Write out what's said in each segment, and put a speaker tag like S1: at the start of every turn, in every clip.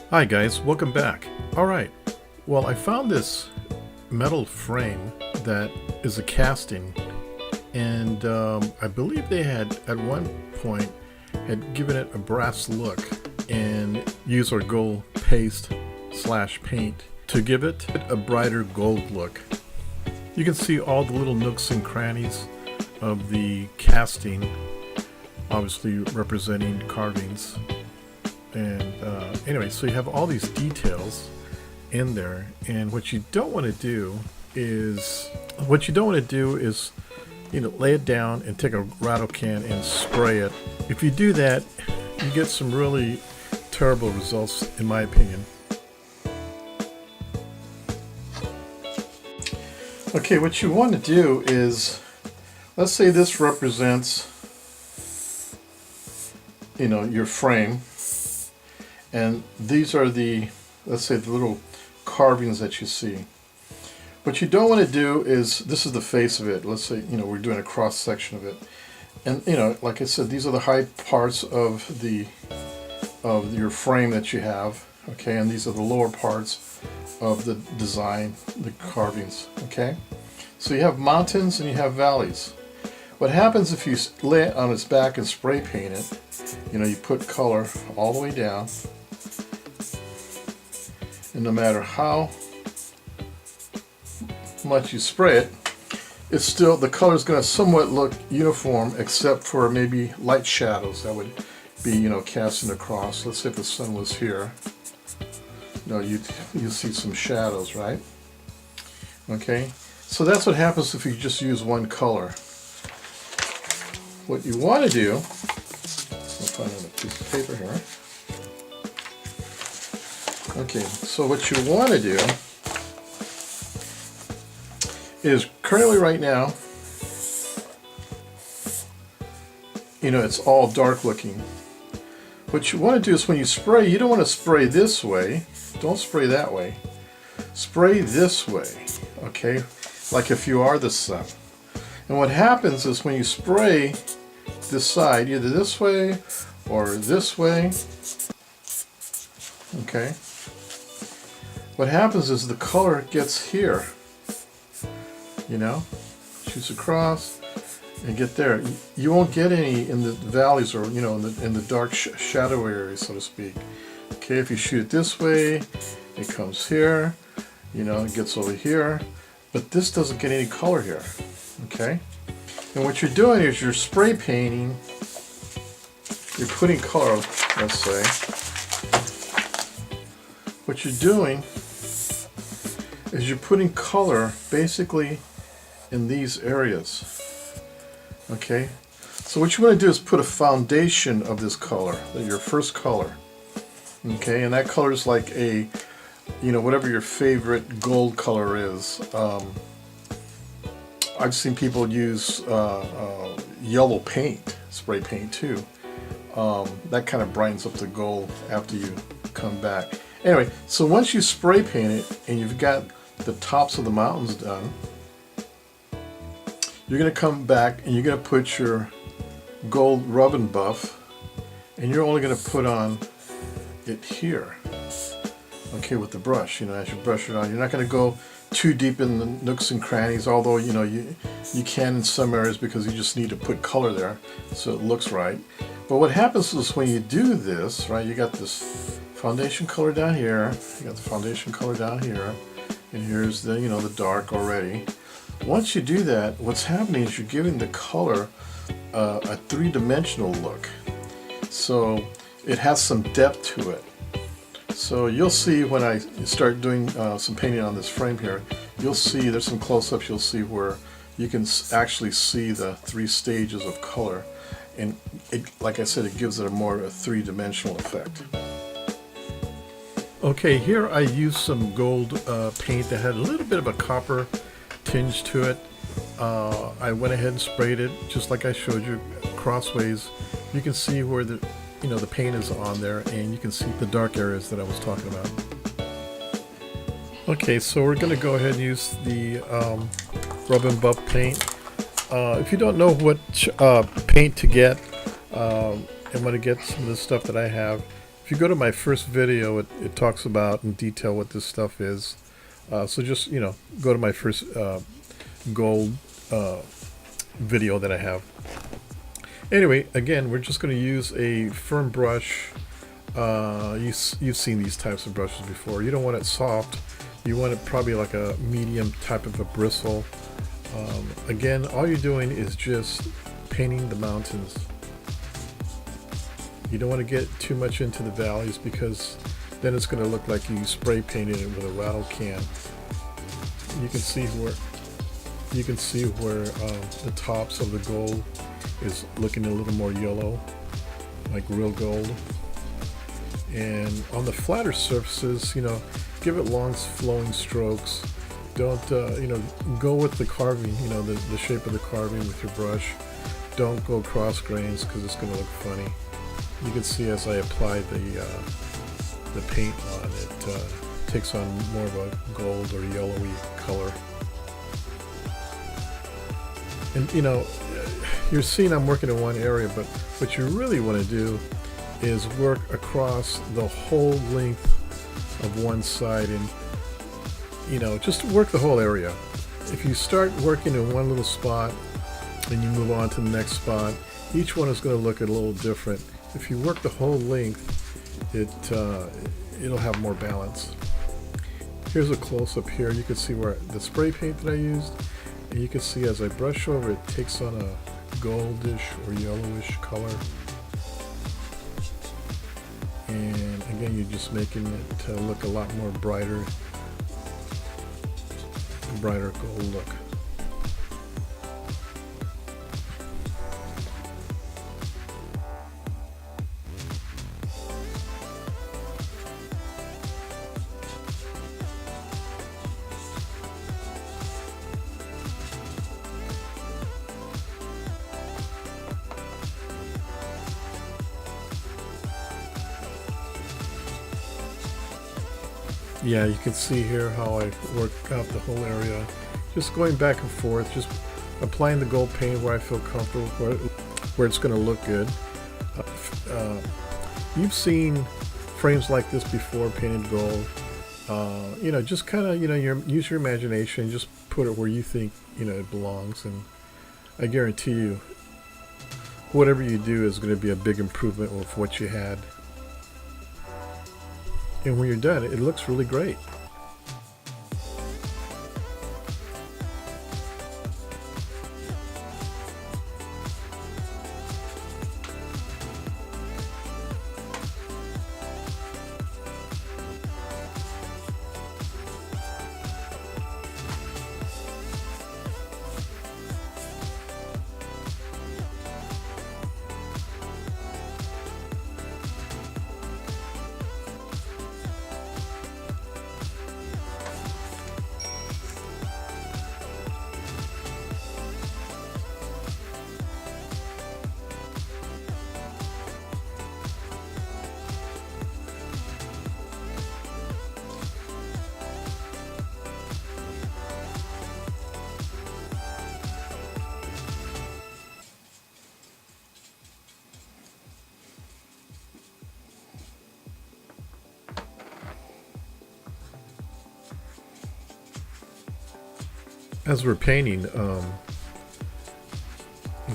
S1: Hi guys, welcome back. Alright, well I found this metal frame that is a casting, and I believe they had at one point had given it a brass look and used our gold paste slash paint to give it a brighter gold look. You can see all the little nooks and crannies of the casting, obviously representing carvings. And anyway, so you have all these details in there, and what you don't want to do is lay it down and take a rattle can and spray it. If you do that, you get some really terrible results, in my opinion. Okay, what you want to do is, let's say this represents, your frame. And these are let's say the little carvings that you see. What you don't want to do is, this is the face of it. Let's say, we're doing a cross section of it. And, like I said, these are the high parts of your frame that you have. Okay, and these are the lower parts of the design, the carvings. Okay, so you have mountains and you have valleys. What happens if you lay it on its back and spray paint it, you put color all the way down, and no matter how much you spray it, it's still, the color is going to somewhat look uniform, except for maybe light shadows that would be, casting across. Let's say if the sun was here, you'd see some shadows, right? Okay, so that's what happens if you just use one color. What you want to do, I'll find a piece of paper here. Okay, so what you want to do is, currently right now, it's all dark looking. What you want to do is, when you spray, you don't want to spray this way. Don't spray that way. Spray this way, okay? Like if you are the sun. And what happens is, when you spray this side, either this way or this way, okay, what happens is the color gets here, shoots across and get there. You won't get any in the valleys, or in the dark shadow areas, so to speak. Okay, if you shoot it this way, it comes here, it gets over here, but this doesn't get any color here. Okay, and what you're doing is you're spray painting, you're putting color, let's say. What you're doing is you're putting color basically in these areas. Okay, so what you want to do is put a foundation of this color, your first color. Okay, and that color is like a, whatever your favorite gold color is. I've seen people use yellow paint, spray paint too. That kind of brightens up the gold after you come back. Anyway, so once you spray paint it and you've got the tops of the mountains done, you're going to come back and you're going to put your gold rub and buff, and you're only going to put on it here. Okay, with the brush, as you brush it on. You're not going to go too deep in the nooks and crannies, although you can in some areas, because you just need to put color there so it looks right. But what happens is, when you do this, right, you got this foundation color down here, you got the foundation color down here, and here's the the dark already. Once you do that, what's happening is you're giving the color a three-dimensional look, so it has some depth to it. So you'll see when I start doing some painting on this frame here, you'll see there's some close-ups. You'll see where you can actually see the three stages of color, and like I said, it gives it a three-dimensional effect. Okay, here I used some gold paint that had a little bit of a copper tinge to it. I went ahead and sprayed it just like I showed you, crossways. You can see where the paint is on there, and you can see the dark areas that I was talking about. Okay, so we're going to go ahead and use the rub and buff paint. If you don't know what paint to get, and want to get some of the stuff that I have, If you go to my first video, it talks about in detail what this stuff is. So just, go to my first gold video that I have. Anyway, again, we're just going to use a firm brush. You've seen these types of brushes before. You don't want it soft. You want it probably like a medium type of a bristle. Again, all you're doing is just painting the mountains. You don't want to get too much into the valleys because then it's going to look like you spray painted it with a rattle can. You can see where the tops of the gold is looking a little more yellow, like real gold. And on the flatter surfaces, give it long flowing strokes. Don't go with the carving, the shape of the carving with your brush. Don't go cross grains because it's going to look funny. You can see as I apply the paint on it, takes on more of a gold or yellowy color. And you're seeing I'm working in one area, but what you really want to do is work across the whole length of one side, and just work the whole area. If you start working in one little spot and you move on to the next spot, each one is going to look a little different. If you work the whole length, it'll have more balance. Here's a close-up here. You can see where the spray paint that I used, and you can see as I brush over it takes on a goldish or yellowish color. And again, you're just making it look a lot more brighter gold look. Yeah, you can see here how I work out the whole area. Just going back and forth, just applying the gold paint where I feel comfortable, where it's going to look good. You've seen frames like this before, painted gold. Just kind of, use your imagination, just put it where you think, it belongs. And I guarantee you, whatever you do is going to be a big improvement with what you had. And when you're done, it looks really great. As we're painting, it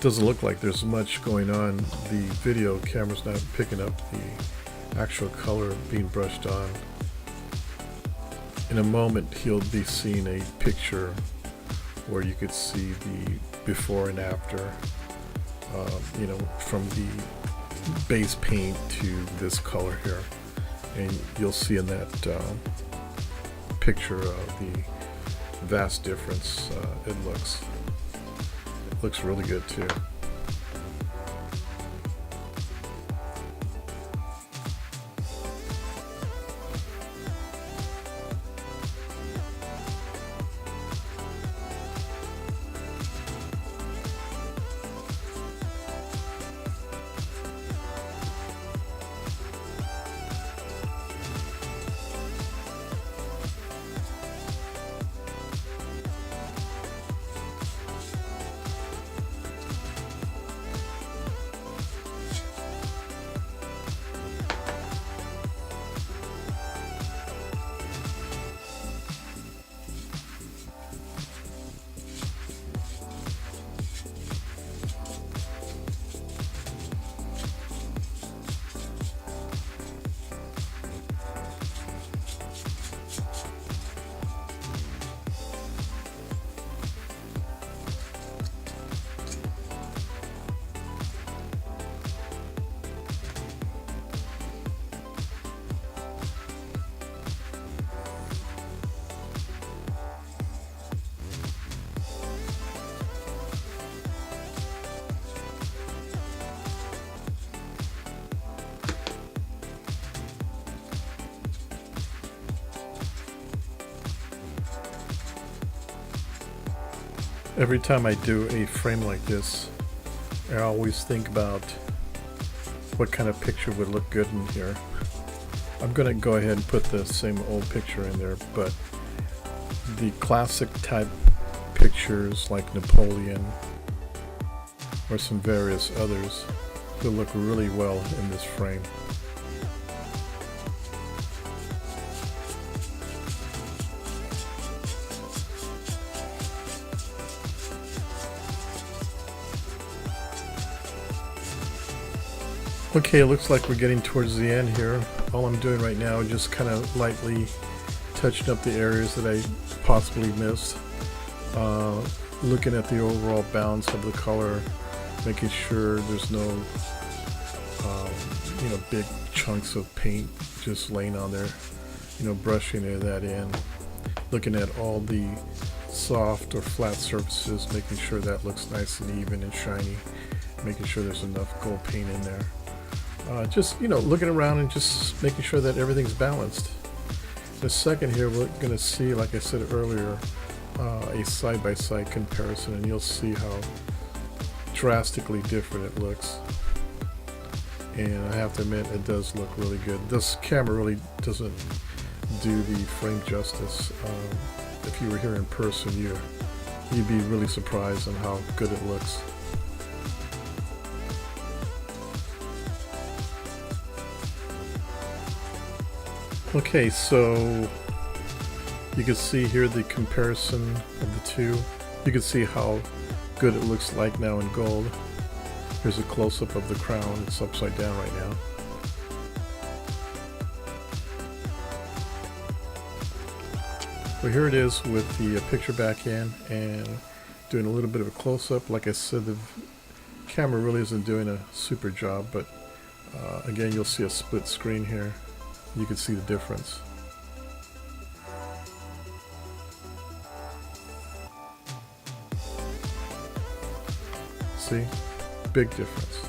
S1: doesn't look like there's much going on. The video camera's not picking up the actual color being brushed on. In a moment, he'll be seeing a picture where you could see the before and after, from the base paint to this color here. And you'll see in that picture of the vast difference. It looks really good too. Every time I do a frame like this, I always think about what kind of picture would look good in here. I'm going to go ahead and put the same old picture in there, but the classic type pictures like Napoleon or some various others will look really well in this frame. Okay, it looks like we're getting towards the end here. All I'm doing right now is just kind of lightly touching up the areas that I possibly missed. Looking at the overall balance of the color, making sure there's no big chunks of paint just laying on there, brushing that in. Looking at all the soft or flat surfaces, making sure that looks nice and even and shiny, making sure there's enough gold paint in there. Just looking around and just making sure that everything's balanced. In a second here, we're going to see, like I said earlier, a side-by-side comparison, and you'll see how drastically different it looks. And I have to admit, it does look really good. This camera really doesn't do the frame justice. If you were here in person, you'd be really surprised on how good it looks. Okay, so you can see here the comparison of the two. You can see how good it looks like now in gold. Here's a close-up of the crown. It's upside down right now. Well, here it is with the picture back in and doing a little bit of a close-up. Like I said, the camera really isn't doing a super job, but again, you'll see a split screen here. You can see the difference. See? Big difference.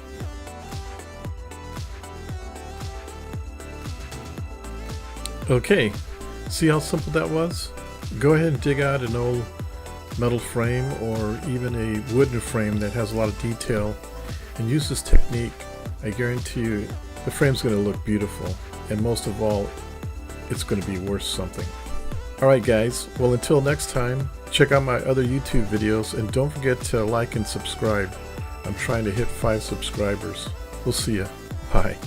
S1: Okay, see how simple that was? Go ahead and dig out an old metal frame or even a wooden frame that has a lot of detail and use this technique. I guarantee you the frame's going to look beautiful, and most of all, it's going to be worth something. Alright guys, well until next time, check out my other YouTube videos and don't forget to like and subscribe. I'm trying to hit 5 subscribers. We'll see ya. Bye.